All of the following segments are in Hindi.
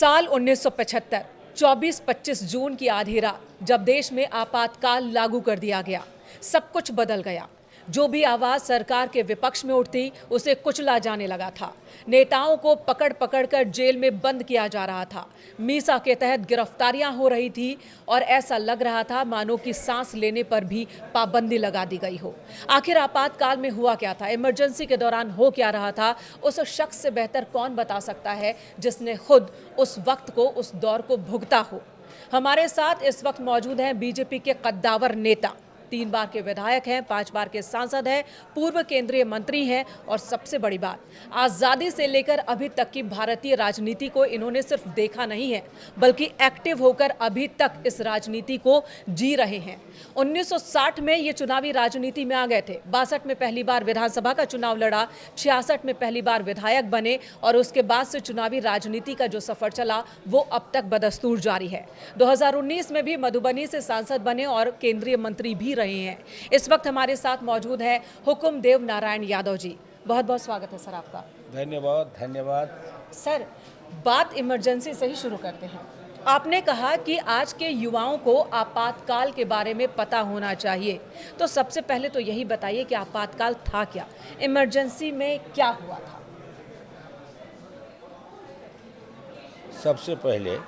साल 1975 24-25 जून की आधी रात जब देश में आपातकाल लागू कर दिया गया, सब कुछ बदल गया। जो भी आवाज सरकार के विपक्ष में उठती उसे कुचला जाने लगा था। नेताओं को पकड़ पकड़ कर जेल में बंद किया जा रहा था। मीसा के तहत गिरफ्तारियां हो रही थी और ऐसा लग रहा था मानो कि सांस लेने पर भी पाबंदी लगा दी गई हो। आखिर आपातकाल में हुआ क्या था, इमरजेंसी के दौरान हो क्या रहा था, उस शख्स से बेहतर कौन बता सकता है जिसने खुद उस वक्त को, उस दौर को भुगता हो। हमारे साथ इस वक्त मौजूद हैं बीजेपी के कद्दावर नेता, 3 बार के विधायक हैं, 5 बार के सांसद हैं, पूर्व केंद्रीय मंत्री हैं और सबसे बड़ी बात, आज़ादी से लेकर अभी तक की भारतीय राजनीति को इन्होंने सिर्फ देखा नहीं है बल्कि एक्टिव होकर अभी तक इस राजनीति को जी रहे हैं। 1960 में ये चुनावी राजनीति में आ गए थे, 62 में पहली बार विधानसभा का चुनाव लड़ा, 66 में पहली बार विधायक बने और उसके बाद से चुनावी राजनीति का जो सफर चला वो अब तक बदस्तूर जारी है। 2019 में भी मधुबनी से सांसद बने और केंद्रीय मंत्री भी रहे हैं। इस वक्त हमारे साथ मौजूद है हुकुमदेव नारायण यादव जी। बहुत बहुत स्वागत है सर आपका। धन्यवाद। सर, बात इमरजेंसी से ही शुरू करते हैं। आपने कहा कि आज के युवाओं को आपातकाल के बारे में पता होना चाहिए, तो सबसे पहले तो यही बताइए कि आपातकाल था क्या, इमरजेंसी में क्या हुआ था। सबसे पहले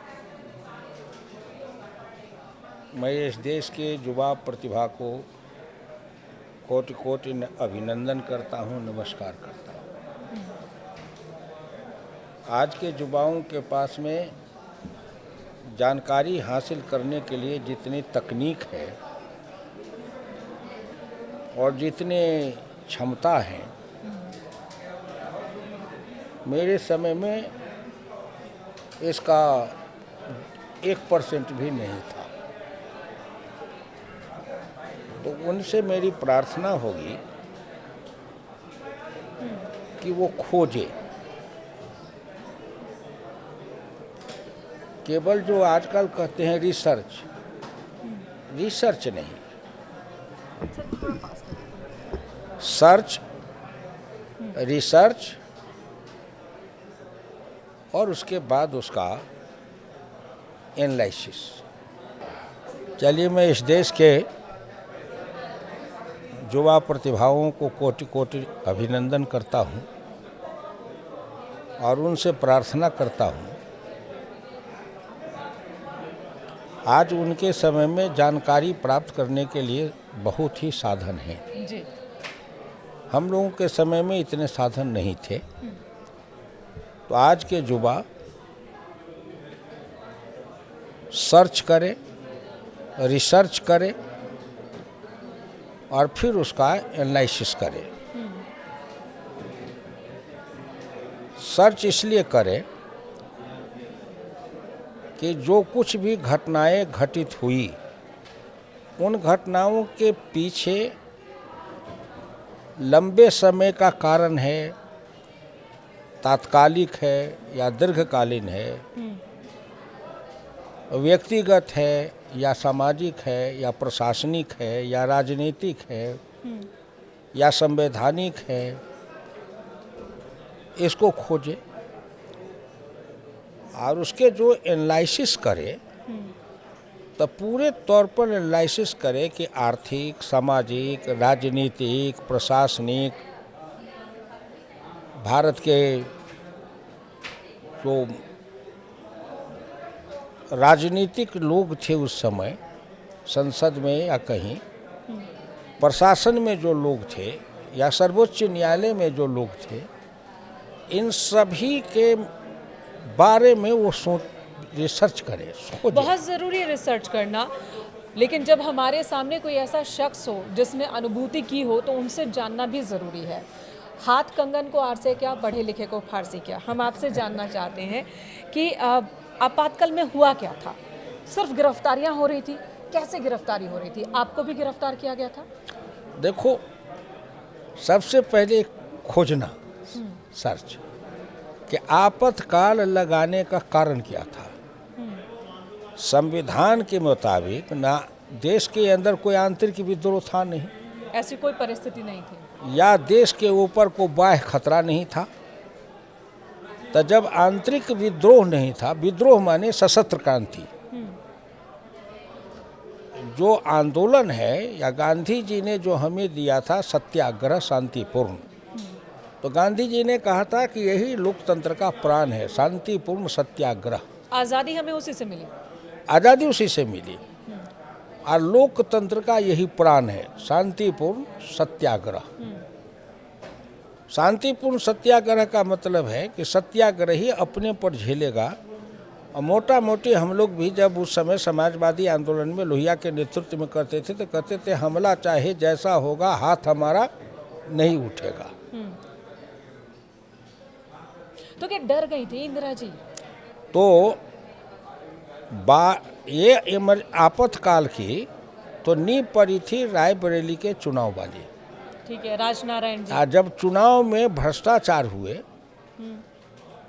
मैं इस देश के युवा प्रतिभा को कोटि कोटि अभिनंदन करता हूँ, नमस्कार करता हूँ। आज के युवाओं के पास में जानकारी हासिल करने के लिए जितनी तकनीक है और जितने क्षमता है, मेरे समय में इसका 1% भी नहीं था। तो उनसे मेरी प्रार्थना होगी कि वो खोजे, केवल जो आजकल कहते हैं रिसर्च नहीं, रिसर्च और उसके बाद उसका एनालिसिस। चलिए, मैं इस देश के युवा प्रतिभाओं को कोटि कोटि अभिनंदन करता हूं और उनसे प्रार्थना करता हूं। आज उनके समय में जानकारी प्राप्त करने के लिए बहुत ही साधन हैं जी। हम लोगों के समय में इतने साधन नहीं थे। तो आज के युवा सर्च करें, रिसर्च करें और फिर उसका एनालिसिस करें। सर्च इसलिए करें कि जो कुछ भी घटनाएं घटित हुई, उन घटनाओं के पीछे लंबे समय का कारण है, तात्कालिक है या दीर्घकालीन है, व्यक्तिगत है या सामाजिक है या प्रशासनिक है या राजनीतिक है या संवैधानिक है, इसको खोजे और उसके जो एनालिसिस करे, तो पूरे तौर पर एनालिसिस करे कि आर्थिक, सामाजिक, राजनीतिक, प्रशासनिक, भारत के जो राजनीतिक लोग थे उस समय, संसद में या कहीं प्रशासन में जो लोग थे या सर्वोच्च न्यायालय में जो लोग थे, इन सभी के बारे में वो रिसर्च करें। बहुत ज़रूरी है रिसर्च करना, लेकिन जब हमारे सामने कोई ऐसा शख्स हो जिसने अनुभूति की हो तो उनसे जानना भी ज़रूरी है। हाथ कंगन को आर से क्या, पढ़े लिखे को फार से क्या। हम आपसे जानना चाहते हैं कि आपातकाल में हुआ क्या था। सिर्फ गिरफ्तारियां हो रही थी, कैसे गिरफ्तारी हो रही थी, आपको भी गिरफ्तार किया गया था? देखो, सबसे पहले खोजना, सर्च कि आपातकाल लगाने का कारण क्या था। संविधान के मुताबिक ना देश के अंदर कोई आंतरिक विद्रोह था, नहीं, ऐसी कोई परिस्थिति नहीं थी, या देश के ऊपर कोई बाह्य खतरा नहीं था, तो जब आंतरिक विद्रोह नहीं था, विद्रोह माने सशस्त्र क्रांति, जो आंदोलन है या गांधी जी ने जो हमें दिया था सत्याग्रह शांतिपूर्ण, तो गांधी जी ने कहा था कि यही लोकतंत्र का प्राण है, शांतिपूर्ण सत्याग्रह। आज़ादी हमें उसी से मिली। आज़ादी उसी से मिली और लोकतंत्र का यही प्राण है, शांतिपूर्ण सत्याग्रह। शांतिपूर्ण सत्याग्रह का मतलब है कि सत्याग्रही अपने पर झेलेगा। और मोटा मोटी हम लोग भी जब उस समय समाजवादी आंदोलन में लोहिया के नेतृत्व में करते थे तो कहते थे हमला चाहे जैसा होगा, हाथ हमारा नहीं उठेगा। तो क्या डर गई थी इंदिरा जी? तो ये आपातकाल की तो नींव पड़ी थी रायबरेली के चुनाव वाली। ठीक है, राजनारायण जी। जब चुनाव में भ्रष्टाचार हुए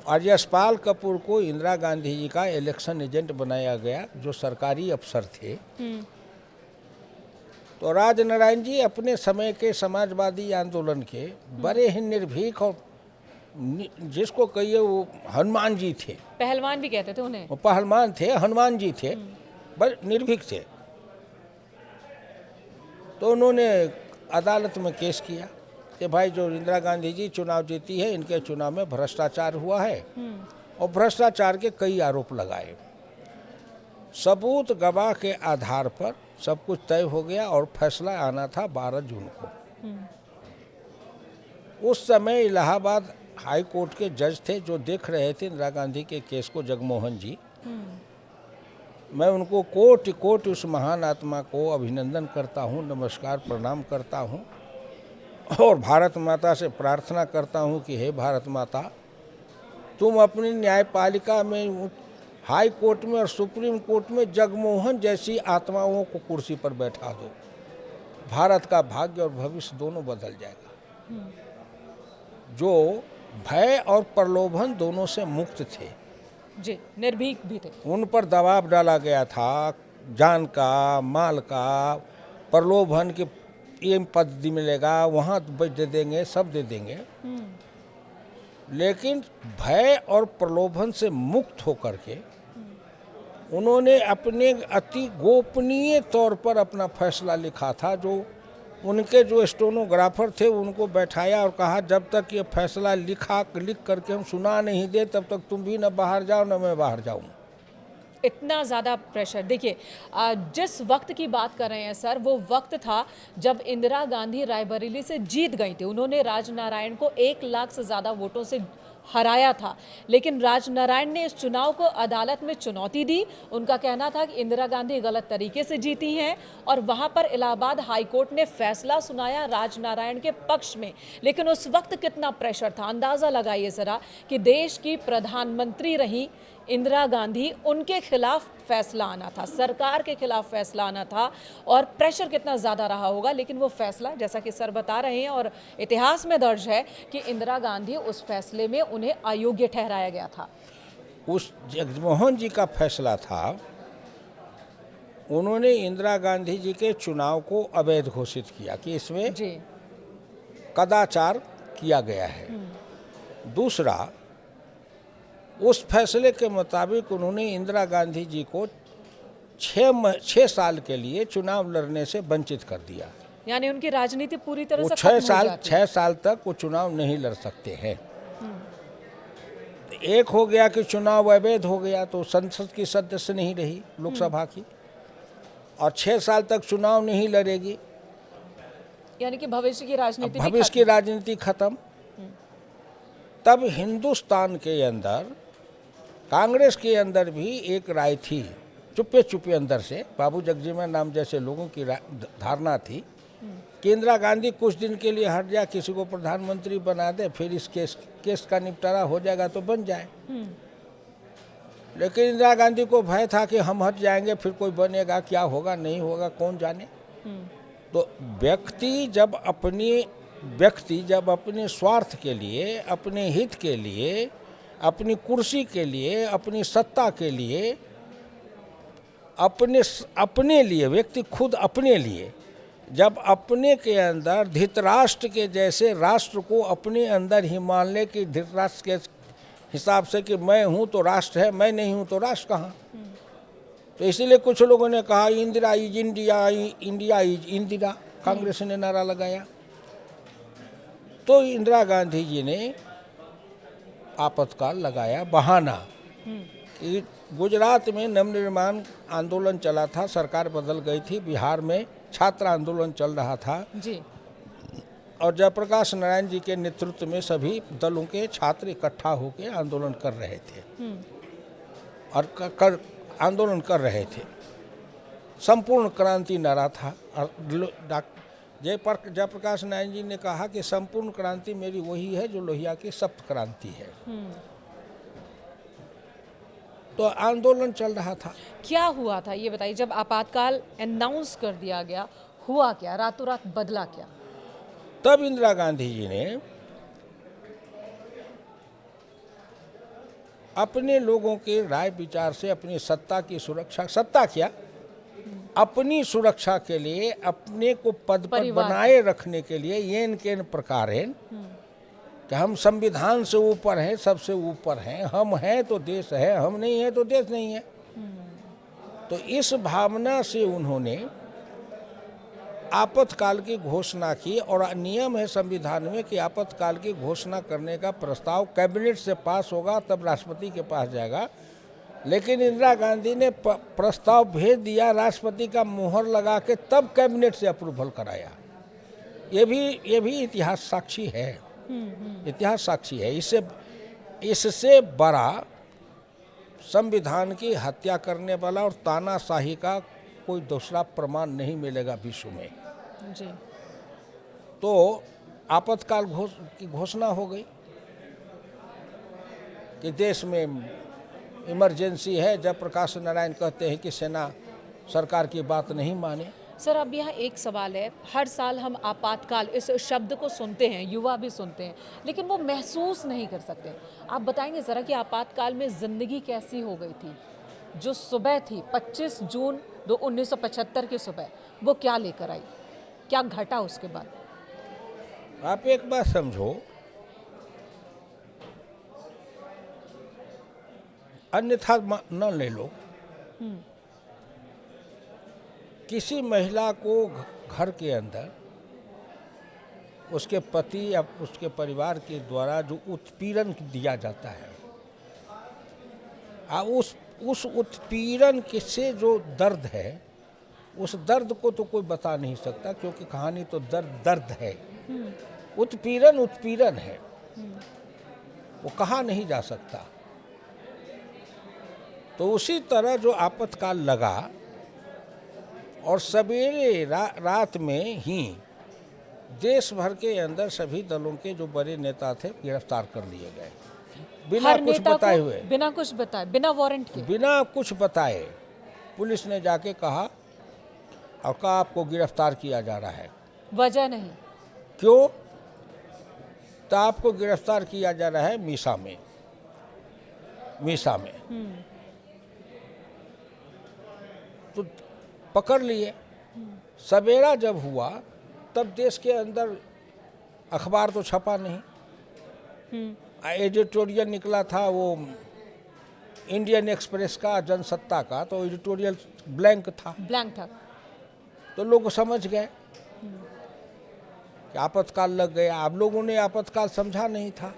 और यशपाल कपूर को इंदिरा गांधी जी का इलेक्शन एजेंट बनाया गया, जो सरकारी अफसर थे, तो राजनारायण जी अपने समय के समाजवादी आंदोलन के बड़े ही निर्भीक और जिसको कहिए वो हनुमान जी थे, पहलवान भी कहते थे उन्हें। वो पहलवान थे, हनुमान जी थे, बड़े निर्भीक थे। तो उन्होंने अदालत में केस किया कि भाई जो इंदिरा गांधी जी चुनाव जीती है, इनके चुनाव में भ्रष्टाचार हुआ है और भ्रष्टाचार के कई आरोप लगाए। सबूत गवाह के आधार पर सब कुछ तय हो गया और फैसला आना था 12 जून को। उस समय इलाहाबाद हाई कोर्ट के जज थे जो देख रहे थे इंदिरा गांधी के केस को, जगमोहन जी। मैं उनको कोटि कोटि उस महान आत्मा को अभिनंदन करता हूँ, नमस्कार प्रणाम करता हूँ और भारत माता से प्रार्थना करता हूँ कि हे भारत माता, तुम अपनी न्यायपालिका में, हाई कोर्ट में और सुप्रीम कोर्ट में जगमोहन जैसी आत्माओं को कुर्सी पर बैठा दो। भारत का भाग्य और भविष्य दोनों बदल जाएगा। जो भय और प्रलोभन दोनों से मुक्त थे जी, निर्भीक भी थे। उन पर दबाव डाला गया था, जान का, माल का, प्रलोभन के ये पद मिलेगा, वहाँ दे देंगे, सब दे देंगे। लेकिन भय और प्रलोभन से मुक्त होकर के उन्होंने अपने अति गोपनीय तौर पर अपना फैसला लिखा था। जो उनके जो स्टेनोग्राफर थे उनको बैठाया और कहा जब तक ये फैसला लिख करके हम सुना नहीं दे तब तक तुम भी न बाहर जाओ न मैं बाहर जाऊँ। इतना ज़्यादा प्रेशर। देखिए, जिस वक्त की बात कर रहे हैं सर, वो वक्त था जब इंदिरा गांधी रायबरेली से जीत गई थी। उन्होंने राजनारायण को 1 लाख से ज़्यादा वोटों से हराया था, लेकिन राजनारायण ने इस चुनाव को अदालत में चुनौती दी। उनका कहना था कि इंदिरा गांधी गलत तरीके से जीती हैं और वहाँ पर इलाहाबाद हाई कोर्ट ने फैसला सुनाया राजनारायण के पक्ष में। लेकिन उस वक्त कितना प्रेशर था, अंदाज़ा लगाइए ज़रा कि देश की प्रधानमंत्री रही इंदिरा गांधी, उनके खिलाफ फैसला आना था, सरकार के खिलाफ फैसला आना था और प्रेशर कितना ज़्यादा रहा होगा। लेकिन वो फैसला, जैसा कि सर बता रहे हैं और इतिहास में दर्ज है कि इंदिरा गांधी उस फैसले में उन्हें अयोग्य ठहराया गया था। उस जगमोहन जी का फैसला था, उन्होंने इंदिरा गांधी जी के चुनाव को अवैध घोषित किया कि इसमें जी कदाचार किया गया है। दूसरा, उस फैसले के मुताबिक उन्होंने इंदिरा गांधी जी को 6 साल के लिए चुनाव लड़ने से वंचित कर दिया। यानी उनकी राजनीति पूरी तरह वो से खत्म हो जाती है। 6 साल तक वो चुनाव नहीं लड़ सकते हैं। एक हो गया कि चुनाव अवैध हो गया तो संसद की सदस्य नहीं रही, लोकसभा की, और 6 साल तक चुनाव नहीं लड़ेगी, यानी कि भविष्य की राजनीति भी भविष्य की राजनीति खत्म। तब हिंदुस्तान के अंदर, कांग्रेस के अंदर भी एक राय थी, चुप्पे चुप्पे अंदर से बाबू जगजीवन राम जैसे लोगों की धारणा थी कि इंदिरा गांधी कुछ दिन के लिए हट जाए, किसी को प्रधानमंत्री बना दे, फिर इस केस का निपटारा हो जाएगा तो बन जाए। लेकिन इंदिरा गांधी को भय था कि हम हट जाएंगे फिर कोई बनेगा, क्या होगा नहीं होगा कौन जाने। तो व्यक्ति जब अपने स्वार्थ के लिए, अपने हित के लिए, अपनी कुर्सी के लिए, अपनी सत्ता के लिए, अपने लिए, व्यक्ति खुद अपने लिए, जब अपने के अंदर धृतराष्ट्र के जैसे राष्ट्र को अपने अंदर ही मान ले कि धृतराष्ट्र के हिसाब से कि मैं हूँ तो राष्ट्र है, मैं नहीं हूँ तो राष्ट्र कहाँ। तो इसीलिए कुछ लोगों ने कहा Indira is India, India is Indira, Congress ने नारा लगाया। तो इंदिरा गांधी जी ने आपातकाल लगाया, बहाना कि गुजरात में नवनिर्माण आंदोलन चला था, सरकार बदल गई थी, बिहार में छात्र आंदोलन चल रहा था जी। और जयप्रकाश नारायण जी के नेतृत्व में सभी दलों के छात्र इकट्ठा होकर आंदोलन कर रहे थे और आंदोलन कर रहे थे। संपूर्ण क्रांति नारा था और जयप्रकाश नारायण जी ने कहा कि संपूर्ण क्रांति मेरी वही है जो लोहिया की सप्त क्रांति है। तो आंदोलन चल रहा था। क्या हुआ था ये बताइए, जब आपातकाल अनाउंस कर दिया गया, हुआ क्या, रातों रात बदला क्या? तब इंदिरा गांधी जी ने अपने लोगों के राय विचार से अपनी सत्ता की सुरक्षा, सत्ता क्या, अपनी सुरक्षा के लिए, अपने को पद पर बनाए रखने के लिए येन केन प्रकारेण कि हम संविधान से ऊपर हैं, सबसे ऊपर हैं, हम हैं तो देश है, हम नहीं है तो देश नहीं है। तो इस भावना से उन्होंने आपातकाल की घोषणा की और नियम है संविधान में कि आपातकाल की घोषणा करने का प्रस्ताव कैबिनेट से पास होगा तब राष्ट्रपति के पास जाएगा। लेकिन इंदिरा गांधी ने प्रस्ताव भेज दिया, राष्ट्रपति का मुहर लगा के तब कैबिनेट से अप्रूवल कराया। ये भी इतिहास साक्षी है, इतिहास साक्षी है। इससे बड़ा संविधान की हत्या करने वाला और तानाशाही का कोई दूसरा प्रमाण नहीं मिलेगा विश्व में। जी। तो आपातकाल की घोषणा हो गई कि देश में इमरजेंसी है। जयप्रकाश नारायण कहते हैं कि सेना सरकार की बात नहीं माने। सर, अब यहाँ एक सवाल है, हर साल हम आपातकाल इस शब्द को सुनते हैं, युवा भी सुनते हैं, लेकिन वो महसूस नहीं कर सकते। आप बताएंगे ज़रा कि आपातकाल में ज़िंदगी कैसी हो गई थी? जो सुबह थी 25 जून 1975 की सुबह, वो क्या लेकर आई, क्या घटा उसके बाद? आप एक बात समझो, अन्यथा न ले लो, किसी महिला को घर के अंदर उसके पति या उसके परिवार के द्वारा जो उत्पीड़न दिया जाता है, उस उत्पीड़न से जो दर्द है, उस दर्द को तो कोई बता नहीं सकता, क्योंकि कहानी तो दर्द है। उत्पीड़न है, वो कहा नहीं जा सकता। तो उसी तरह जो आपातकाल लगा और सवेरे रात में ही देश भर के अंदर सभी दलों के जो बड़े नेता थे गिरफ्तार कर लिए गए, बिना कुछ बताए हुए, बिना कुछ बताए, बिना वारंट के, बिना कुछ बताए। पुलिस ने जाके कहा और कहा आपको गिरफ्तार किया जा रहा है। वजह नहीं, क्यों? तो आपको गिरफ्तार किया जा रहा है मीसा में। तो पकड़ लिए। सवेरा जब हुआ तब देश के अंदर अखबार तो छपा नहीं, एडिटोरियल निकला था वो इंडियन एक्सप्रेस का, जनसत्ता का, तो एडिटोरियल ब्लैंक था। तो लोग समझ गए कि आपातकाल लग गया। अब लोगों ने आपातकाल समझा नहीं था,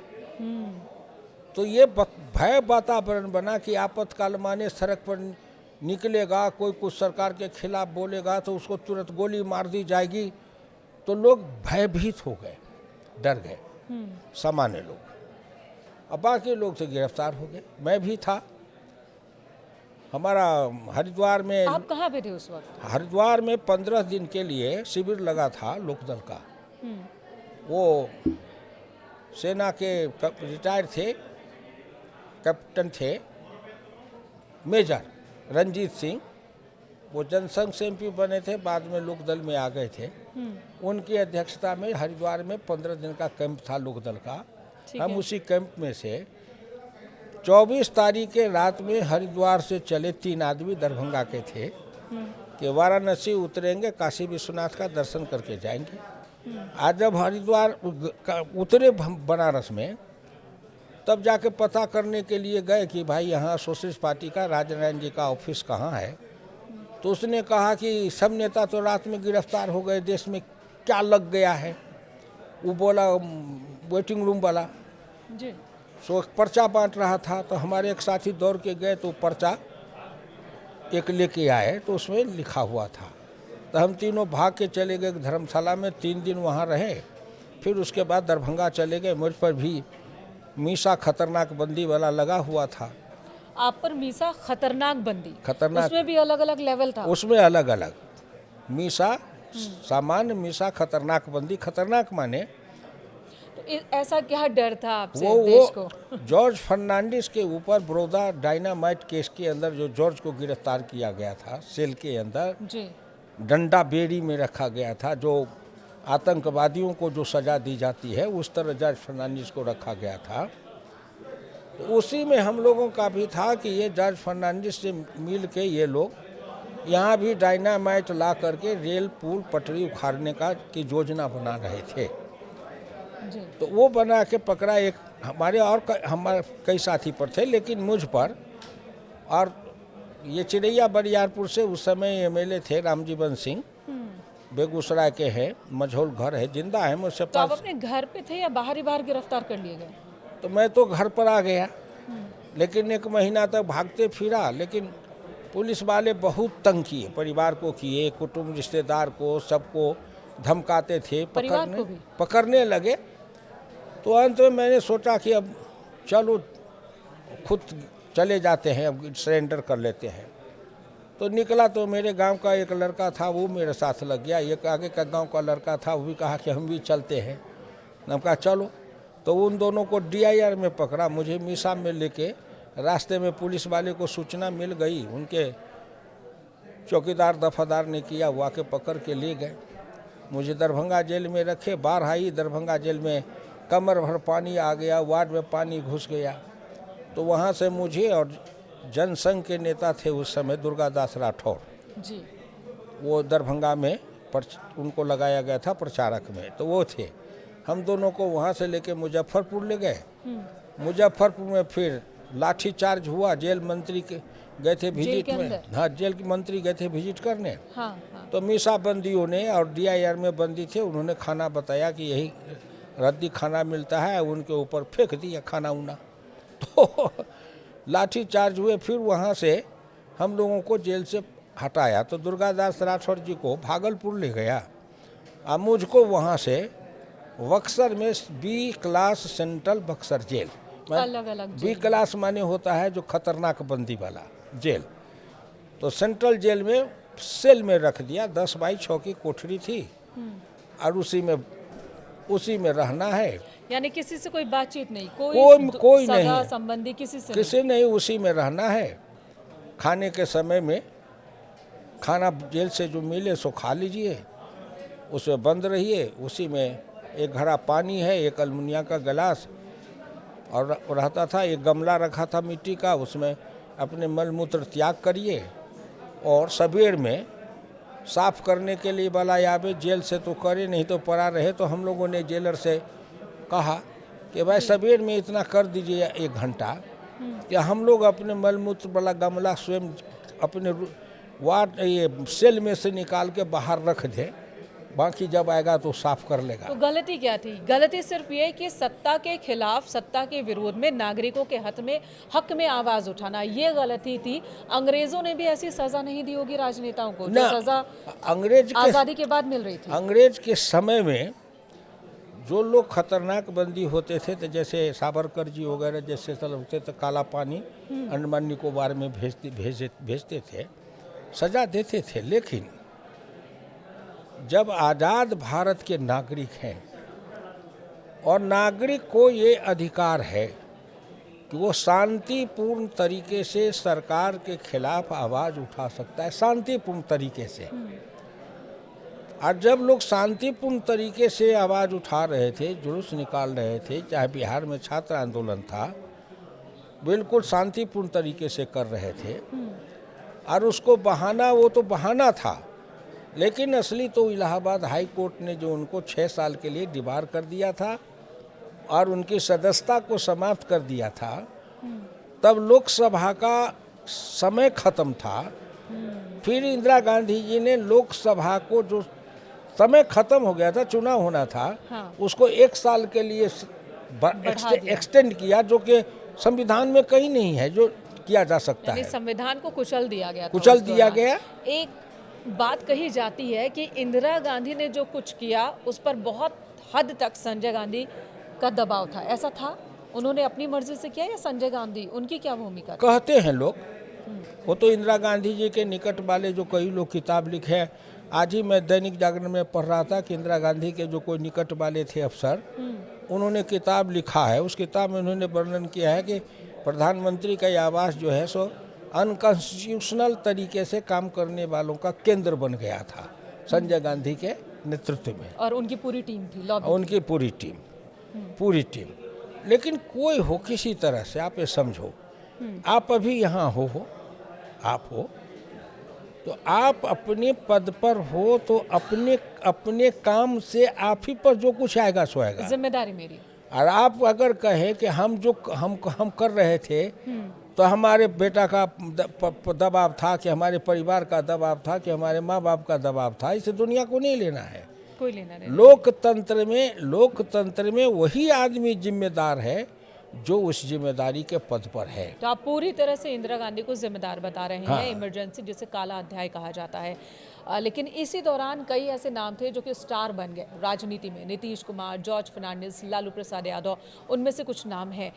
तो ये भय वातावरण बना कि आपातकाल माने सड़क पर निकलेगा कोई, कुछ सरकार के खिलाफ बोलेगा तो उसको तुरंत गोली मार दी जाएगी। तो लोग भयभीत हो गए, डर गए, सामान्य लोग। अब बाकी लोग तो गिरफ्तार हो गए, मैं भी था। हमारा हरिद्वार में, आप कहाँ पे थे उस वक्त? हरिद्वार में 15 दिन के लिए शिविर लगा था लोकदल का। वो सेना के रिटायर्ड थे, कैप्टन थे, मेजर रंजीत सिंह, वो जनसंघ से एमपी बने थे, बाद में लोकदल में आ गए थे। उनकी अध्यक्षता में हरिद्वार में 15 दिन का कैंप था लोकदल का। हम उसी कैंप में से 24 तारीख के रात में हरिद्वार से चले 3 आदमी दरभंगा के थे कि वाराणसी उतरेंगे, काशी विश्वनाथ का दर्शन करके जाएंगे। आज जब हरिद्वार उतरे बनारस में तब जाके पता करने के लिए गए कि भाई यहाँ सोशलिस्ट पार्टी का राजनारायण जी का ऑफिस कहाँ है। तो उसने कहा कि सब नेता तो रात में गिरफ्तार हो गए, देश में क्या लग गया है। वो बोला वेटिंग रूम वाला, जी सो एक पर्चा बांट रहा था। तो हमारे एक साथी दौड़ के गए तो पर्चा एक लेके आए, तो उसमें लिखा हुआ था। तो हम तीनों भाग के चले गए धर्मशाला में, 3 दिन वहाँ रहे। फिर उसके बाद दरभंगा चले गए। मुझ पर भी मीसा खतरनाक बंदी वाला लगा हुआ था। आप पर मीसा खतरनाक बंदी, खतरनाक, उसमें भी अलग अलग लेवल था। उसमें अलग अलग मीसा, सामान्य मीसा, खतरनाक बंदी। खतरनाक माने तो ऐसा क्या डर था आपसे देश को? वो जॉर्ज फर्नांडिस के ऊपर बड़ौदा डायनामाइट केस के अंदर जो जॉर्ज को गिरफ्तार किया गया था, सेल के अंदर जी डंडा बेड़ी में रखा गया था। जो आतंकवादियों को जो सज़ा दी जाती है उस तरह जॉर्ज फर्नांडिस को रखा गया था। तो उसी में हम लोगों का भी था कि ये जॉर्ज फर्नांडिस से मिल के ये लोग यहाँ भी डायनामाइट ला करके रेल पुल पटरी उखाड़ने का की योजना बना रहे थे। जी तो वो बना के पकड़ा। एक हमारे और हमारे कई साथी पर थे, लेकिन मुझ पर। और ये चिड़ैया बरियारपुर से उस समय एमएलए थे रामजीवन सिंह, बेगूसराय के हैं, मझौल घर है, जिंदा है मुझसे तो आप 5। अपने घर पे थे या बाहर ही बाहर गिरफ्तार कर लिए गए? तो मैं तो घर पर आ गया, लेकिन 1 महीना तक भागते फिरा। लेकिन पुलिस वाले बहुत तंग किए, परिवार को किए, कुटुंब रिश्तेदार को, सबको धमकाते थे, परिवार को भी? पकड़ने लगे। तो अंत में मैंने सोचा कि अब चलो खुद चले जाते हैं, अब सरेंडर कर लेते हैं। तो निकला तो मेरे गांव का एक लड़का था, वो मेरे साथ लग गया। एक आगे का गांव का लड़का था, वो भी कहा कि हम भी चलते हैं। हम कहा चलो। तो उन दोनों को DIR में पकड़ा, मुझे मीसा में लेके। रास्ते में पुलिस वाले को सूचना मिल गई, उनके चौकीदार दफादार ने किया, वो आके पकड़ के ले गए। मुझे दरभंगा जेल में रखे। बाढ़ आई दरभंगा जेल में, कमर भर पानी आ गया, वार्ड में पानी घुस गया। तो वहाँ से मुझे और जनसंघ के नेता थे उस समय, दुर्गादास राठौर जी वो दरभंगा में उनको लगाया गया था प्रचारक में, तो वो थे। हम दोनों को वहाँ से लेके मुजफ्फरपुर ले गए। मुजफ्फरपुर में फिर लाठी चार्ज हुआ। जेल मंत्री के गए थे विजिट में। हाँ, जेल के मंत्री गए थे विजिट करने। हाँ हाँ तो मीसा बंदियों ने और DIR में बंदी थे, उन्होंने खाना बताया कि यही रद्दी खाना मिलता है, उनके ऊपर फेंक दिया खाना उना। तो लाठी चार्ज हुए। फिर वहाँ से हम लोगों को जेल से हटाया। तो दुर्गादास राठौर जी को भागलपुर ले गया और मुझको वहाँ से बक्सर में B class central Buxar jail, अलग अलग B क्लास माने होता है जो खतरनाक बंदी वाला जेल। तो सेंट्रल जेल में सेल में रख दिया। 10 बाई 6 की कोठरी थी और उसी में रहना है। यानी किसी से कोई बातचीत नहीं, कोई सगा नहीं, संबंधी किसी से किसी नहीं, उसी में रहना है। खाने के समय में खाना जेल से जो मिले सो खा लीजिए, उसमें बंद रहिए। उसी में एक घड़ा पानी है, एक अलमुनिया का गिलास और रहता था। एक गमला रखा था मिट्टी का, उसमें अपने मल मूत्र त्याग करिए। और सवेर में साफ करने के लिए वाला आवे, जेल से तो करे, नहीं तो पड़ा रहे। तो हम लोगों ने जेलर से कहा कि भाई सवेर में इतना कर दीजिए 1 घंटा, कि हम लोग अपने मलमूत्र वाला गमला स्वयं अपने वार्ड ये सेल में से निकाल के बाहर रख दें, बाकी जब आएगा तो साफ कर लेगा। तो गलती क्या थी? गलती सिर्फ ये कि सत्ता के खिलाफ, सत्ता के विरोध में, नागरिकों के हक में आवाज उठाना, ये गलती थी। अंग्रेजों ने भी ऐसी सजा नहीं दी होगी राजनेताओं को, जो सजा आजादी के बाद मिल रही थी। अंग्रेज के समय में जो लोग खतरनाक बंदी होते थे, तो जैसे सावरकर जी वगैरह जैसे होते तो काला पानी अंडमान निकोबार में भेजते थे, सजा देते थे। लेकिन जब आज़ाद भारत के नागरिक हैं और नागरिक को ये अधिकार है कि वो शांतिपूर्ण तरीके से सरकार के खिलाफ आवाज़ उठा सकता है, शांतिपूर्ण तरीके से। और जब लोग शांतिपूर्ण तरीके से आवाज़ उठा रहे थे, जुलूस निकाल रहे थे, चाहे बिहार में छात्र आंदोलन था, बिल्कुल शांतिपूर्ण तरीके से कर रहे थे। और उसको बहाना, वो तो बहाना था, लेकिन असली तो इलाहाबाद हाई कोर्ट ने जो उनको 6 साल के लिए डिबार कर दिया था, और उनकी सदस्यता को समाप्त कर दिया था, तब लोकसभा का समय खत्म था। फिर इंदिरा गांधी जी ने लोकसभा को, जो समय खत्म हो गया था, चुनाव होना था, हाँ। उसको 1 साल के लिए एक्सटेंड किया, जो कि संविधान में कहीं नहीं है जो किया जा सकता यानी है। संविधान को कुचल दिया गया था कुचल उस दिया दौरान। गया। एक बात कही जाती है कि इंदिरा गांधी ने जो कुछ किया उस पर बहुत हद तक संजय गांधी का दबाव था, ऐसा था? उन्होंने अपनी मर्जी से किया या संजय गांधी, उनकी क्या भूमिका थी? कहते हैं लोग, वो तो इंदिरा गांधी जी के निकट वाले जो कई लोग किताब लिखे हैं। आज ही मैं दैनिक जागरण में पढ़ रहा था कि इंदिरा गांधी के जो कोई निकट वाले थे अफसर, उन्होंने किताब लिखा है। उस किताब में उन्होंने वर्णन किया है कि प्रधानमंत्री का ये आवास जो है सो अनकॉन्स्टिट्यूशनल तरीके से काम करने वालों का केंद्र बन गया था संजय गांधी के नेतृत्व में, और उनकी पूरी टीम थी, लॉबी उनकी पूरी टीम। लेकिन कोई हो, किसी तरह से आप ये समझो, आप अभी यहाँ आप हो तो आप अपने पद पर हो, तो अपने काम से आप ही पर जो कुछ आएगा सो आएगा, जिम्मेदारी मेरी। और आप अगर कहें कि हम कर रहे थे, तो हमारे बेटा का दबाव था, कि हमारे परिवार का दबाव था, कि हमारे माँ बाप का दबाव था, इसे दुनिया को नहीं लेना है। कोई लेना नहीं। लोकतंत्र में वही आदमी जिम्मेदार है जो उस जिम्मेदारी के पद पर है। तो आप पूरी तरह से इंदिरा गांधी को जिम्मेदार बता रहे हैं इमरजेंसी, जिसे काला अध्याय कहा जाता है। लेकिन इसी दौरान कई ऐसे नाम थे जो कि स्टार बन गए राजनीति में। नीतीश कुमार, जॉर्ज फर्नांडिस, लालू प्रसाद यादव, उनमें से कुछ नाम हैं।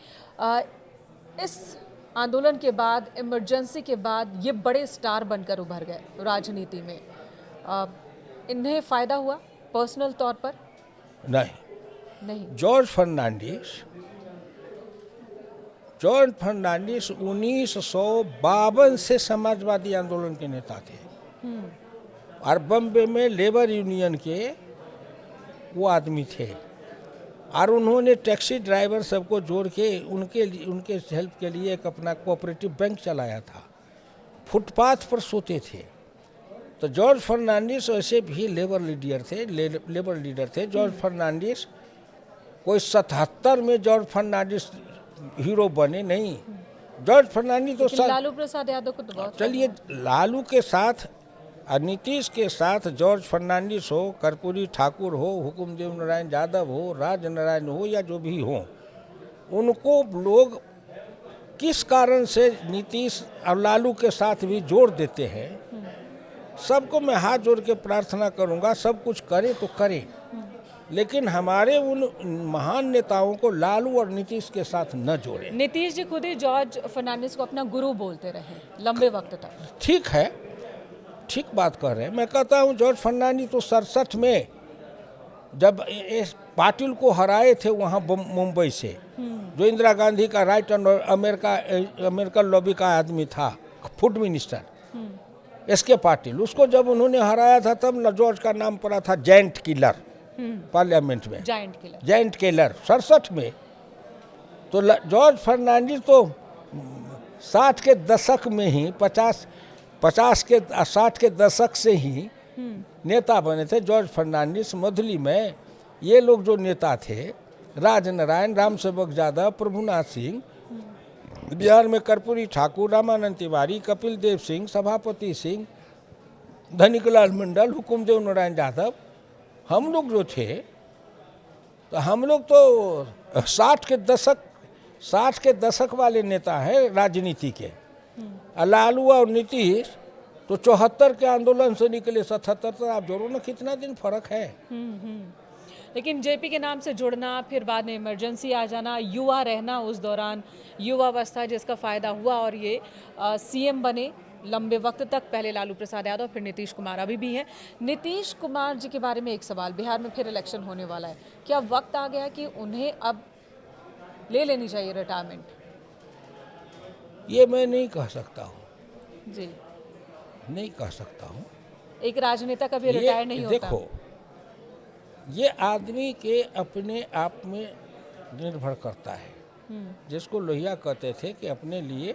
इस आंदोलन के बाद, इमरजेंसी के बाद, ये बड़े स्टार बनकर उभर गए राजनीति में। इन्हें फ़ायदा हुआ पर्सनल तौर पर? नहीं। जॉर्ज फर्नांडिस 1952 से समाजवादी आंदोलन के नेता थे, और बम्बे में लेबर यूनियन के वो आदमी थे, और उन्होंने टैक्सी ड्राइवर सबको जोड़ के उनके हेल्प के लिए एक अपना कोऑपरेटिव बैंक चलाया था। फुटपाथ पर सोते थे। तो जॉर्ज फर्नांडिस वैसे भी लेबर लीडर थे। जॉर्ज फर्नांडिस कोई 77 में जॉर्ज फर्नांडिस हीरो बने नहीं। जॉर्ज फर्नांडिस तो लालू प्रसाद यादव को तो बहुत, चलिए, लालू के साथ और नीतीश के साथ जॉर्ज फर्नांडिस हो, कर्पूरी ठाकुर हो, हुकुमदेव नारायण यादव हो, राज नारायण हो, या जो भी हो, उनको लोग किस कारण से नीतीश और लालू के साथ भी जोड़ देते हैं। सबको मैं हाथ जोड़ के प्रार्थना करूंगा, सब कुछ करें तो करें, लेकिन हमारे उन महान नेताओं को लालू और नीतीश के साथ न जोड़ें। नीतीश जी खुद ही जॉर्ज फर्नांडिस को अपना गुरु बोलते रहे लंबे वक्त तक। ठीक है, ठीक बात कर रहे हैं। मैं कहता हूँ जॉर्ज फर्नांडिस तो 67 में जब पाटिल को हराए थे वहाँ मुंबई से, जो इंदिरा गांधी का राइट एंड अमेरिकन लॉबी का आदमी था, फूड मिनिस्टर एसके पाटिल, उसको जब उन्होंने हराया था तब जॉर्ज का नाम पड़ा था जायंट किलर पार्लियामेंट में। जायंट किलर 67 में। तो जॉर्ज फर्नांडिस तो 60 के दशक में ही 60 के दशक से ही नेता बने थे। जॉर्ज फर्नांडिस, मधुली में ये लोग जो नेता थे, राज नारायण, राम सेवक यादव, प्रभुनाथ सिंह, बिहार में कर्पूरी ठाकुर, रामानंद तिवारी, कपिल देव सिंह, सभापति सिंह, धनिकलाल मंडल, हुकुमदेव नारायण यादव, हम लोग जो थे, तो हम लोग तो 60 के दशक वाले नेता हैं राजनीति के। लालू और नीतीश तो 74 के आंदोलन से निकले, 77 तक आप जोड़ो ना, कितना दिन फर्क है। लेकिन जेपी के नाम से जुड़ना, फिर बाद में इमरजेंसी आ जाना, युवा रहना उस दौरान, युवावस्था जिसका फ़ायदा हुआ, और ये सीएम बने लंबे वक्त तक, पहले लालू प्रसाद यादव, फिर नीतीश कुमार अभी भी हैं। नीतीश कुमार जी के बारे में एक सवाल, बिहार में फिर इलेक्शन होने वाला है, क्या वक्त आ गया कि उन्हें अब ले लेनी चाहिए रिटायरमेंट? ये मैं नहीं कह सकता हूँ जी, नहीं कह सकता हूँ। एक राजनेता कभी रिटायर नहीं होता। देखो, ये आदमी के अपने आप में निर्भर करता है। जिसको लोहिया कहते थे कि अपने लिए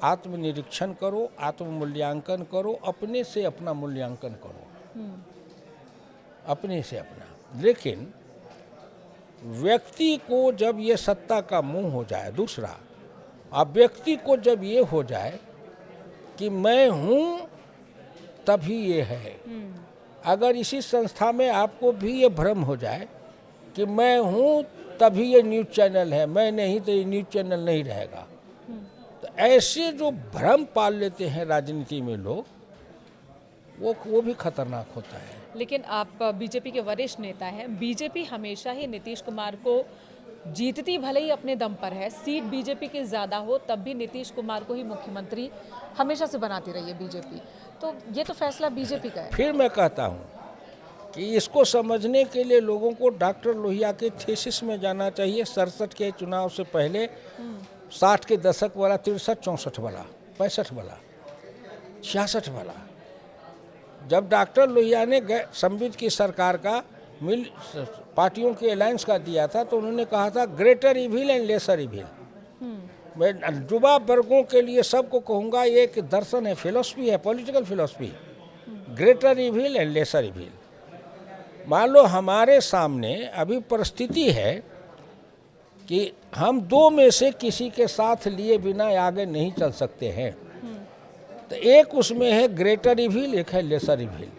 आत्मनिरीक्षण करो, आत्ममूल्यांकन करो, अपने से अपना मूल्यांकन करो, अपने से अपना। लेकिन व्यक्ति को जब ये सत्ता का मुंह हो जाए, दूसरा अब व्यक्ति को जब ये हो जाए कि मैं हूँ तभी ये है, अगर इसी संस्था में आपको भी ये भ्रम हो जाए कि मैं हूँ तभी ये न्यूज़ चैनल है, मैं नहीं तो ये न्यूज़ चैनल नहीं रहेगा, तो ऐसे जो भ्रम पाल लेते हैं राजनीति में लोग, वो भी खतरनाक होता है। लेकिन आप बीजेपी के वरिष्ठ नेता हैं, बीजेपी हमेशा ही नीतीश कुमार को जीतती भले ही अपने दम पर है, सीट बीजेपी की ज़्यादा हो तब भी नीतीश कुमार को ही मुख्यमंत्री हमेशा से बनाती रही है बीजेपी, तो ये तो फैसला बीजेपी का है। फिर मैं कहता हूँ कि इसको समझने के लिए लोगों को डॉक्टर लोहिया के थीसिस में जाना चाहिए, 67 के चुनाव से पहले 60 के दशक वाला, 63-64 वाला, 65 वाला, 66 वाला, जब डॉक्टर लोहिया ने संबित की सरकार का मिल पार्टियों के अलायंस का दिया था, तो उन्होंने कहा था greater evil and lesser evil. मैं युवा वर्गों के लिए सबको कहूँगा, ये एक दर्शन है, फिलॉसफी है, political philosophy, greater evil and lesser evil. मान लो हमारे सामने अभी परिस्थिति है कि हम दो में से किसी के साथ लिए बिना आगे नहीं चल सकते हैं, तो एक उसमें है ग्रेटर इविल, एक है लेसर इविल।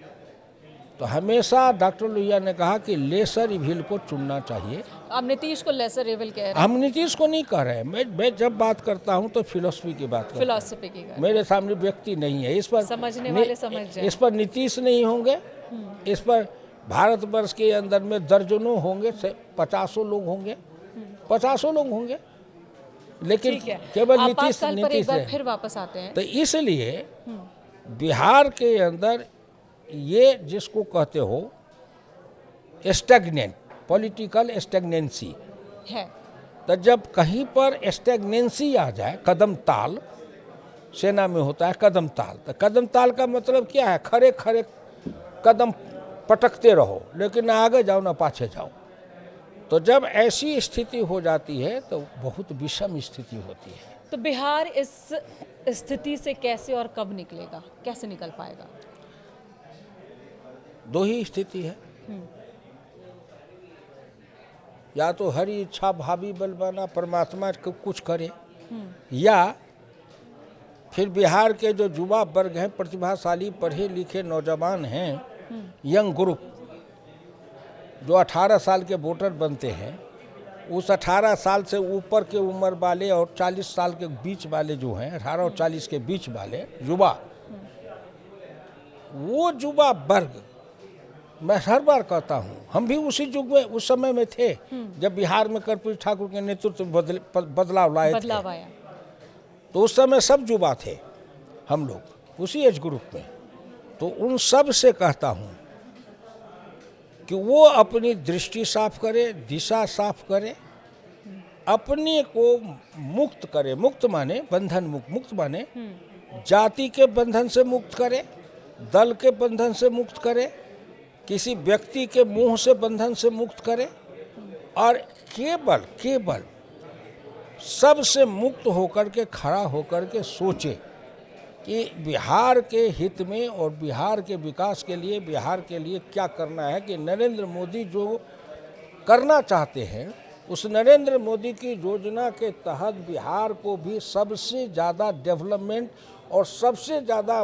तो हमेशा डॉक्टर लोहिया ने कहा कि लेसर इविल को चुनना चाहिए। आप नीतीश को लेसर इविल कह रहे हैं? हम नीतीश को नहीं कह रहे हैं, मैं जब बात करता हूँ तो फिलॉसफी की बात करता हूँ, फिलॉसफी की बात। मेरे सामने व्यक्ति नहीं है, इस पर समझने वाले समझ जाएं। इस पर नीतीश नहीं होंगे, इस पर भारतवर्ष के अंदर में दर्जनों होंगे, 50 लोग होंगे, 50 लोग होंगे, लेकिन केवल नीतीश है। फिर वापस आते हैं, तो इसलिए बिहार के अंदर ये जिसको कहते हो स्टैग्नेंट, पॉलिटिकल स्टैग्नेंसी है, तो जब कहीं पर स्टैग्नेंसी आ जाए, कदम ताल सेना में होता है, कदम ताल, तो कदम ताल का मतलब क्या है, खरे खरे कदम पटकते रहो, लेकिन ना आगे जाओ ना पाछे जाओ। तो जब ऐसी स्थिति हो जाती है तो बहुत विषम स्थिति होती है। तो बिहार इस स्थिति से कैसे और कब निकलेगा, कैसे निकल पाएगा? दो ही स्थिति है, या तो हरी इच्छा भावी बल बना परमात्मा को कुछ करे, या फिर बिहार के जो युवा वर्ग हैं, प्रतिभाशाली पढ़े लिखे नौजवान हैं, यंग ग्रुप जो 18 साल के वोटर बनते हैं, उस 18 साल से ऊपर के उम्र वाले और 40 साल के बीच वाले जो हैं, 18 और 40 के बीच वाले युवा, वो युवा वर्ग, मैं हर बार कहता हूँ, हम भी उसी युग में उस समय में थे जब बिहार में कर्पूरी ठाकुर के नेतृत्व बदलाव लाए थे, तो उस समय सब युवा थे, हम लोग उसी एज ग्रुप में। तो उन सब से कहता हूँ कि वो अपनी दृष्टि साफ करे, दिशा साफ करे, अपने को मुक्त करे, मुक्त माने बंधन मुक्त, मुक्त माने जाति के बंधन से मुक्त करे, दल के बंधन से मुक्त करे, किसी व्यक्ति के मुंह से बंधन से मुक्त करे, और केवल सबसे मुक्त होकर के खड़ा होकर के सोचे कि बिहार के हित में और बिहार के विकास के लिए, बिहार के लिए क्या करना है, कि नरेंद्र मोदी जो करना चाहते हैं, उस नरेंद्र मोदी की योजना के तहत बिहार को भी सबसे ज़्यादा डेवलपमेंट और सबसे ज़्यादा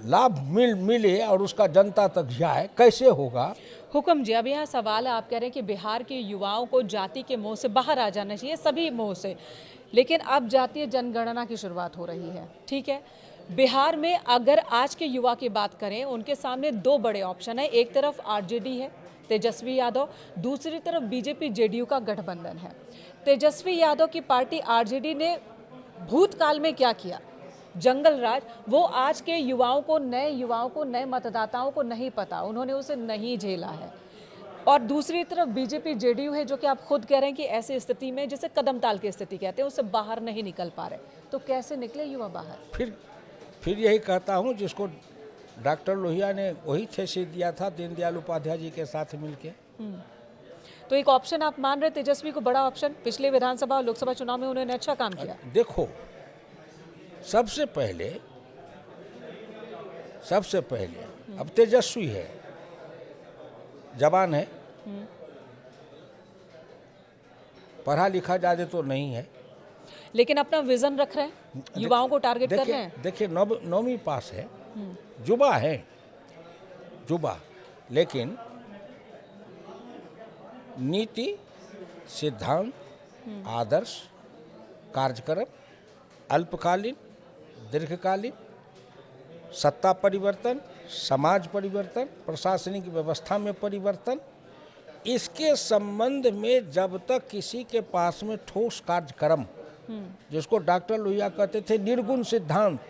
लाभ मिले और उसका जनता तक जाए, कैसे होगा? हुक्म जी, अब यहाँ सवाल है, आप कह रहे हैं कि बिहार के युवाओं को जाति के मोह से बाहर आ जाना चाहिए, सभी मोह से, लेकिन अब जातीय जनगणना की शुरुआत हो रही है, ठीक है। बिहार में अगर आज के युवा की बात करें, उनके सामने दो बड़े ऑप्शन है, एक तरफ आरजेडी है, तेजस्वी यादव, दूसरी तरफ बीजेपी जेडीयू का गठबंधन है। तेजस्वी यादव की पार्टी आरजेडी ने भूतकाल में क्या किया, जंगल राज, वो आज के युवाओं को, नए मतदाताओं को नहीं पता, उन्होंने उसे नहीं झेला है। और दूसरी तरफ बीजेपी जेडीयू है, जो कि आप खुद कह रहे हैं कि ऐसी स्थिति में, जिसे कदम ताल की स्थिति कहते हैं, उससे बाहर नहीं निकल पा रहे, तो कैसे निकले युवा बाहर? फिर यही कहता हूँ, जिसको डॉक्टर लोहिया ने वही थेसिस दिया था दीनदयाल उपाध्याय जी के साथ मिलके। तो एक ऑप्शन आप मान रहे तेजस्वी को, बड़ा ऑप्शन, पिछले विधानसभा और लोकसभा चुनाव में उन्होंने अच्छा काम किया। देखो, सबसे पहले अब तेजस्वी है, जवान है, पढ़ा लिखा ज़्यादा तो नहीं है। लेकिन अपना विजन रख रहे हैं, युवाओं को टारगेट कर रहे हैं। देखिए 9वीं पास है, जुबा है, जुबा, लेकिन नीति, सिद्धांत, आदर्श, कार्यक्रम, अल्पकालीन, दीर्घकालीन, सत्ता परिवर्तन, समाज परिवर्तन, प्रशासनिक व्यवस्था में परिवर्तन, इसके संबंध में जब तक किसी के पास में ठोस कार्यक्रम, जिसको डॉक्टर लोहिया कहते थे निर्गुण सिद्धांत,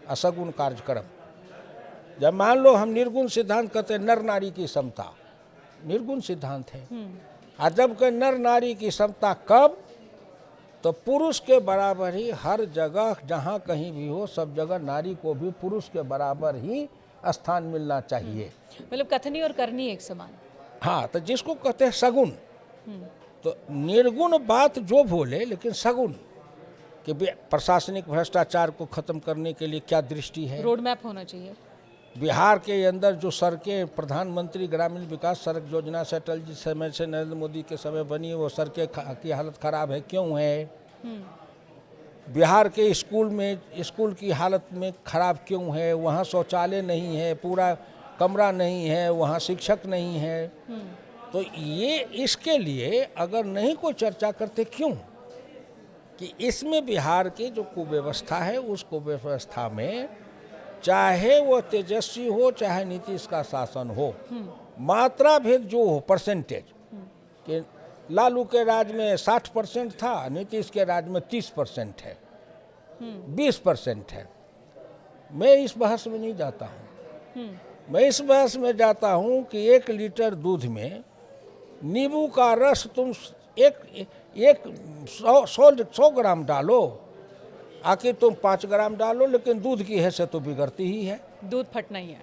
असगुण कार्यक्रम। जब मान लो हम निर्गुण सिद्धांत कहते हैं नर नारी की समता, निर्गुण सिद्धांत है। और जब कि नर नारी की समता कब, तो पुरुष के बराबर ही हर जगह जहाँ कहीं भी हो सब जगह नारी को भी पुरुष के बराबर ही स्थान मिलना चाहिए। मतलब कथनी और करनी एक समान। हाँ, तो जिसको कहते हैं सगुण, तो निर्गुण बात जो बोले लेकिन सगुण कि प्रशासनिक भ्रष्टाचार को खत्म करने के लिए क्या दृष्टि है, रोड मैप होना चाहिए। बिहार के अंदर जो सड़कें प्रधानमंत्री ग्रामीण विकास सड़क योजना से अटल जी समय से नरेंद्र मोदी के समय बनी, वो सड़कें की हालत खराब है, क्यों है? बिहार के स्कूल की हालत में खराब क्यों है? वहाँ शौचालय नहीं है, पूरा कमरा नहीं है, वहाँ शिक्षक नहीं है। तो ये इसके लिए अगर नहीं कोई चर्चा करते, क्यों कि इसमें बिहार की जो कुव्यवस्था है, उस कुव्यवस्था में चाहे वो तेजस्वी हो चाहे नीतीश का शासन हो, मात्रा भेद जो हो, परसेंटेज कि लालू के राज में 60% था, नीतीश के राज में 30% है, 20% है। मैं इस बहस में नहीं जाता हूँ। मैं इस बहस में जाता हूँ कि 1 लीटर दूध में नींबू का रस तुम एक 100 ग्राम डालो, आखिर तुम 5 ग्राम डालो, लेकिन दूध की हैसियत तो बिगड़ती ही है, दूध फटना ही है।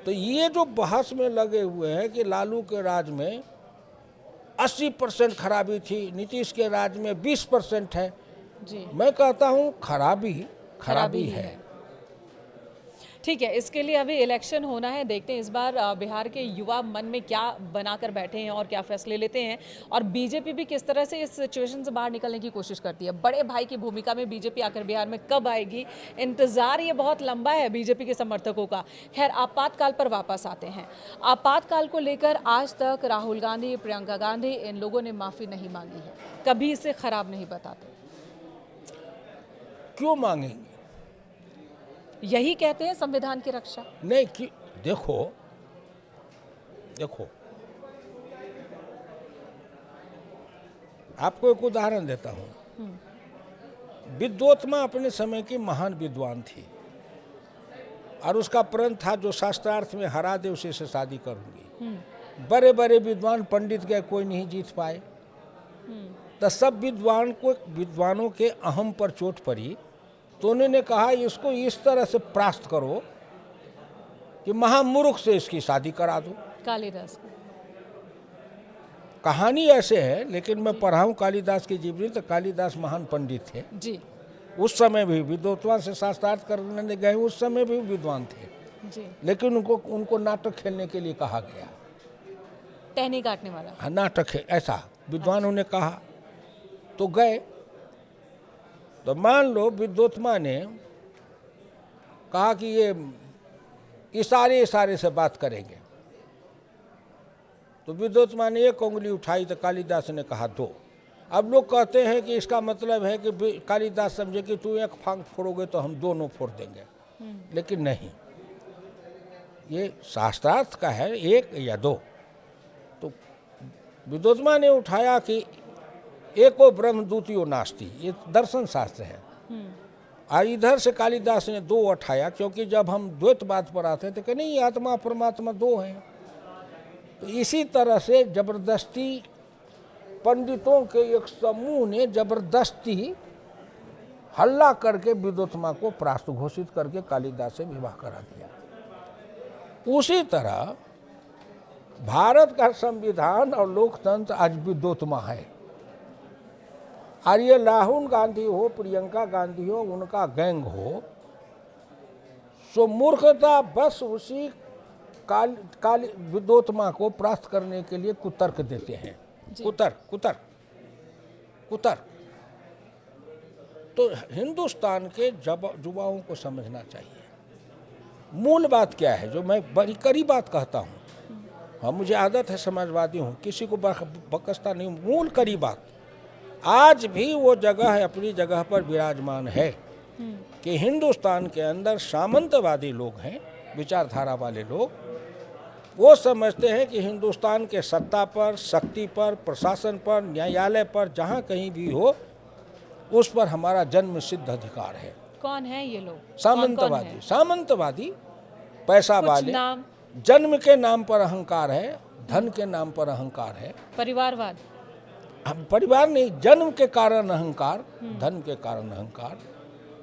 तो ये जो बहस में लगे हुए हैं कि लालू के राज में 80% खराबी थी, नीतीश के राज में 20% है, जी, मैं कहता हूँ खराबी है। ठीक है, इसके लिए अभी इलेक्शन होना है। देखते हैं इस बार बिहार के युवा मन में क्या बनाकर बैठे हैं और क्या फैसले लेते हैं, और बीजेपी भी किस तरह से इस सिचुएशन से बाहर निकलने की कोशिश करती है। बड़े भाई की भूमिका में बीजेपी आकर बिहार में कब आएगी, इंतजार ये बहुत लंबा है बीजेपी के समर्थकों का। खैर, आपातकाल पर वापस आते हैं। आपातकाल को लेकर आज तक राहुल गांधी, प्रियंका गांधी, इन लोगों ने माफी नहीं मांगी है, कभी इसे खराब नहीं बताते। क्यों मांगेंगे? यही कहते हैं संविधान की रक्षा। नहीं कि देखो आपको एक उदाहरण देता हूँ। विद्वोत्मा अपने समय की महान विद्वान थी और उसका प्रण था जो शास्त्रार्थ में हरा दे उसी से शादी करूंगी। बड़े बड़े विद्वान पंडित गए, कोई नहीं जीत पाए। तो सब विद्वानों के अहम पर चोट पड़ी, तो उन्होंने कहा इसको इस तरह से परास्त करो कि महामूर्ख से इसकी शादी करा दो। कालिदास कहानी ऐसे है, लेकिन मैं पढ़ा हूँ कालिदास की जीवनी, तो कालिदास महान पंडित थे जी, उस समय भी विद्वत्ता से शास्त्रार्थ करने गए, उस समय भी विद्वान थे जी। लेकिन उनको नाटक खेलने के लिए कहा गया। टहनी काटने वाला। हाँ, नाटक है ऐसा विद्वानों ने कहा, तो गए। तो मान लो विद्वत्मा ने कहा कि ये इशारे से बात करेंगे, तो विद्वत्मा ने एक उंगली उठाई तो कालिदास ने कहा 2। अब लोग कहते हैं कि इसका मतलब है कि कालिदास समझे कि तू एक फांक फोड़ोगे तो हम दोनों फोड़ देंगे, लेकिन नहीं, ये शास्त्रार्थ का है 1 या 2। तो विद्वत्मा ने उठाया कि एको ब्रह्म द्वितीयो नास्ति, ये दर्शन शास्त्र है। और इधर से कालिदास ने 2 उठाया, क्योंकि जब हम द्वैतवाद पर आते हैं तो कि नहीं आत्मा परमात्मा 2 हैं। तो इसी तरह से जबरदस्ती पंडितों के एक समूह ने जबरदस्ती हल्ला करके विद्वत्मा को परास्त घोषित करके कालिदास से विवाह करा दिया। उसी तरह भारत का संविधान और लोकतंत्र आज विद्वत्मा है, और ये राहुल गांधी हो, प्रियंका गांधी हो, उनका गैंग हो, सो मूर्खता बस उसी काल विद्वत्मा को परास्त करने के लिए कुतर्क देते हैं। कुतर्क। तो हिंदुस्तान के युवाओं को समझना चाहिए मूल बात क्या है, जो मैं बड़ी कड़ी बात कहता हूँ। हाँ, मुझे आदत है, समाजवादी हूँ, किसी को बकसता नहीं। मूल कड़ी बात, आज भी वो जगह है, अपनी जगह पर विराजमान है कि हिंदुस्तान के अंदर सामंतवादी लोग हैं, विचारधारा वाले लोग। वो समझते हैं कि हिंदुस्तान के सत्ता पर, शक्ति पर, प्रशासन पर, न्यायालय पर, जहाँ कहीं भी हो, उस पर हमारा जन्म सिद्ध अधिकार है। कौन है ये लोग? सामंतवादी। कौन है? सामंतवादी पैसा कुछ वाले, नाम? जन्म के नाम पर अहंकार है, धन के नाम पर अहंकार है। परिवारवाद? हम परिवार नहीं, जन्म के कारण अहंकार, धन के कारण अहंकार,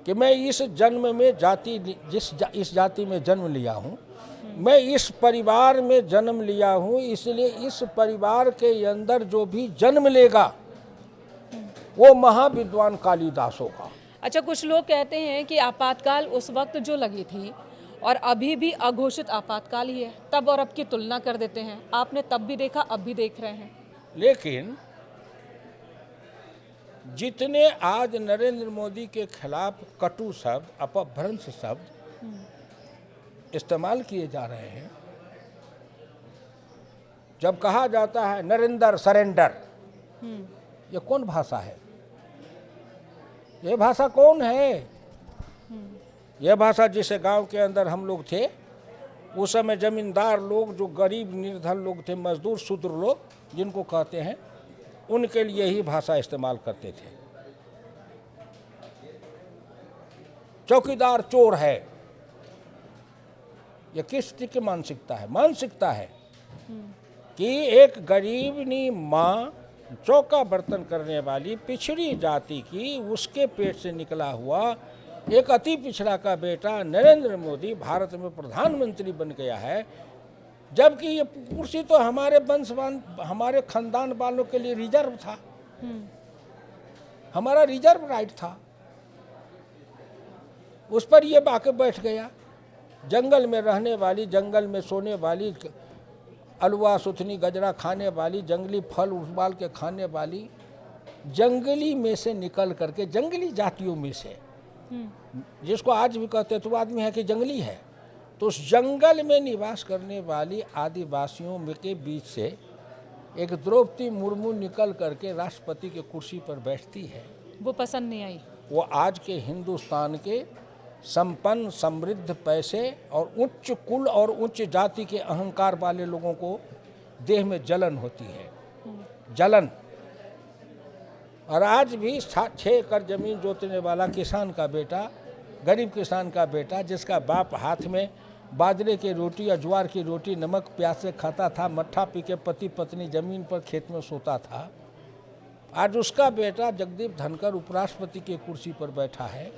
कि मैं इस जन्म में इस जाति में जन्म लिया हूँ, मैं इस परिवार में जन्म लिया हूँ, इसलिए इस परिवार के अंदर जो भी जन्म लेगा वो महाविद्वान कालिदास होगा। अच्छा, कुछ लोग कहते हैं कि आपातकाल उस वक्त जो लगी थी और अभी भी अघोषित आपातकाल ही है, तब और अब की तुलना कर देते हैं। आपने तब भी देखा, अब भी देख रहे हैं। लेकिन जितने आज नरेंद्र मोदी के खिलाफ कटु शब्द, अपभ्रंश शब्द इस्तेमाल किए जा रहे हैं, जब कहा जाता है नरेंद्र सरेंडर, ये कौन भाषा है? ये भाषा कौन है? यह भाषा जिसे गांव के अंदर हम लोग थे, उस समय जमींदार लोग, जो गरीब निर्धन लोग थे, मजदूर शूद्र लोग जिनको कहते हैं, उनके लिए ही भाषा इस्तेमाल करते थे। चौकीदार चोर है, यह किस चीज की मानसिकता है? मानसिकता है कि एक गरीबनी माँ, चौका बर्तन करने वाली पिछड़ी जाति की, उसके पेट से निकला हुआ एक अति पिछड़ा का बेटा नरेंद्र मोदी भारत में प्रधानमंत्री बन गया है, जबकि ये कुर्सी तो हमारे वंशवान, हमारे खानदान वालों के लिए रिजर्व था, हमारा रिजर्व राइट था। उस पर ये आके बैठ गया। जंगल में रहने वाली, जंगल में सोने वाली, अलवा सुथनी गजरा खाने वाली, जंगली फल उबाल के खाने वाली, जंगली में से निकल करके, जंगली जातियों में से, जिसको आज भी कहते हैं तो आदमी है कि जंगली है, तो उस जंगल में निवास करने वाली आदिवासियों में के बीच से एक द्रौपदी मुर्मू निकल करके राष्ट्रपति की कुर्सी पर बैठती है। वो पसंद नहीं आई। वो आज के हिंदुस्तान के संपन्न, समृद्ध, पैसे और उच्च कुल और उच्च जाति के अहंकार वाले लोगों को देह में जलन होती है, जलन। और आज भी 6 एकड़ जमीन जोतने वाला किसान का बेटा, गरीब किसान का बेटा, जिसका बाप हाथ में बाजरे की रोटी या ज्वार की रोटी नमक प्याज से खाता था, मट्ठा पी के पति पत्नी जमीन पर खेत में सोता था, आज उसका बेटा जगदीप धनखड़ उपराष्ट्रपति की कुर्सी पर बैठा है।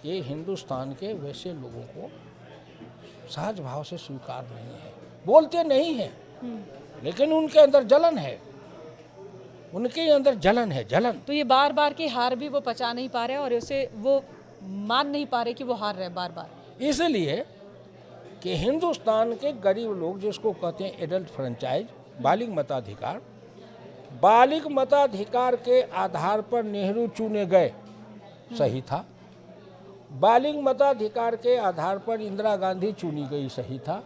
ये हिंदुस्तान के वैसे लोगों को सहज भाव से स्वीकार नहीं है। बोलते नहीं हैं, लेकिन उनके अंदर जलन है, उनके अंदर जलन है, जलन। तो ये बार बार की हार भी वो पचा नहीं पा रहे और उसे वो मान नहीं पा रहे कि वो हार रहे बार बार। इसलिए कि हिंदुस्तान के गरीब लोग, जिसको कहते हैं एडल्ट फ्रेंचाइज, बालिग मताधिकार, बालिग मताधिकार के आधार पर नेहरू चुने गए, सही था। बालिग मताधिकार के आधार पर इंदिरा गांधी चुनी गई, सही था।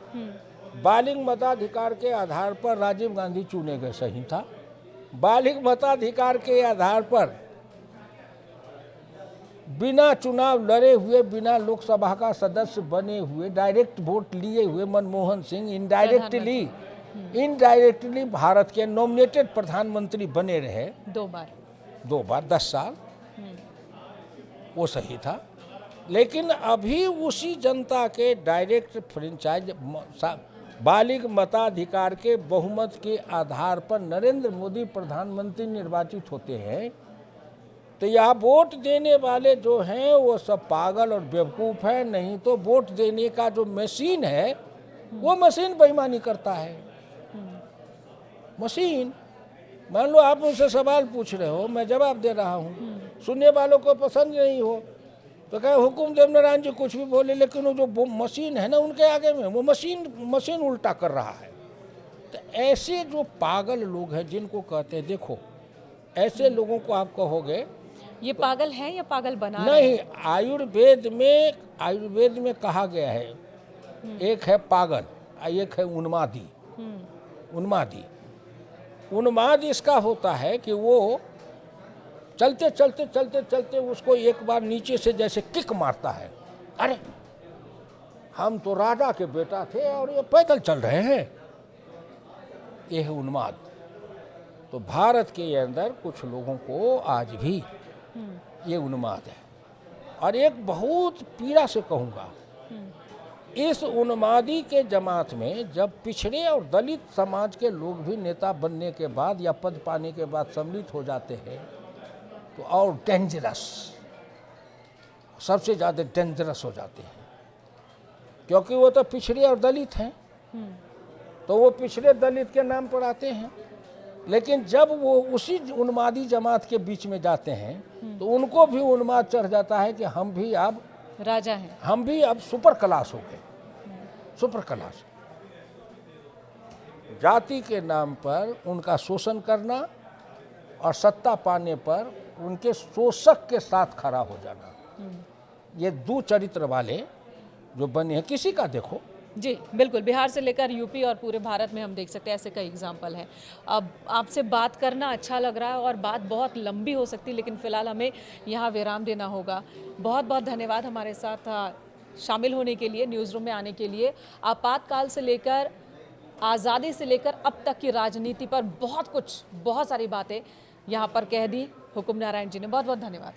बालिग मताधिकार के आधार पर राजीव गांधी चुने गए, सही था। बालिग मताधिकार के आधार पर बिना चुनाव लड़े हुए, बिना लोकसभा का सदस्य बने हुए, डायरेक्ट वोट लिए हुए मनमोहन सिंह इनडायरेक्टली भारत के नॉमिनेटेड प्रधानमंत्री बने रहे 2 बार, 2 बार 10 साल, वो सही था। लेकिन अभी उसी जनता के डायरेक्ट फ्रेंचाइज, बालिग मताधिकार के बहुमत के आधार पर नरेंद्र मोदी प्रधानमंत्री निर्वाचित होते हैं, तो यहाँ वोट देने वाले जो हैं वो सब पागल और बेवकूफ़ हैं। नहीं तो वोट देने का जो मशीन है, वो मशीन बेईमानी करता है। मशीन, मान लो आप मुझसे सवाल पूछ रहे हो, मैं जवाब दे रहा हूँ, सुनने वालों को पसंद नहीं हो तो कहे हुकुम देव नारायण जी कुछ भी बोले, लेकिन वो जो मशीन है ना, उनके आगे में वो मशीन उल्टा कर रहा है। तो ऐसे जो पागल लोग हैं, जिनको कहते हैं, देखो ऐसे लोगों को आप कहोगे ये पागल है या पागल बना रहे नहीं। हैं? आयुर्वेद में कहा गया है, एक है पागल और एक है उन्मादी। उन्माद इसका होता है कि वो चलते चलते चलते चलते उसको एक बार नीचे से जैसे किक मारता है, अरे हम तो राजा के बेटा थे और ये पैदल चल रहे हैं, ये है उन्माद। तो भारत के अंदर कुछ लोगों को आज भी ये उन्माद है। और एक बहुत पीड़ा से कहूँगा, इस उन्मादी के जमात में जब पिछड़े और दलित समाज के लोग भी नेता बनने के बाद या पद पाने के बाद सम्मिलित हो जाते हैं तो और डेंजरस, सबसे ज़्यादा डेंजरस हो जाते हैं, क्योंकि वो तो पिछड़े और दलित हैं, तो वो पिछड़े दलित के नाम पर आते हैं। लेकिन जब वो उसी उन्मादी जमात के बीच में जाते हैं तो उनको भी उन्माद चढ़ जाता है कि हम भी अब राजा हैं। हम भी अब सुपर क्लास हो गए, सुपर क्लास। जाति के नाम पर उनका शोषण करना और सत्ता पाने पर उनके शोषक के साथ खड़ा हो जाना, ये दो चरित्र वाले जो बने हैं, किसी का देखो। जी बिल्कुल, बिहार से लेकर यूपी और पूरे भारत में हम देख सकते हैं ऐसे कई एग्जाम्पल हैं। अब आपसे बात करना अच्छा लग रहा है और बात बहुत लंबी हो सकती है, लेकिन फ़िलहाल हमें यहाँ विराम देना होगा। बहुत बहुत धन्यवाद हमारे साथ शामिल होने के लिए, न्यूज़ रूम में आने के लिए। आपातकाल से लेकर आज़ादी से लेकर अब तक की राजनीति पर बहुत सारी बातें यहाँ पर कह दी हुकुम नारायण जी ने। बहुत बहुत धन्यवाद।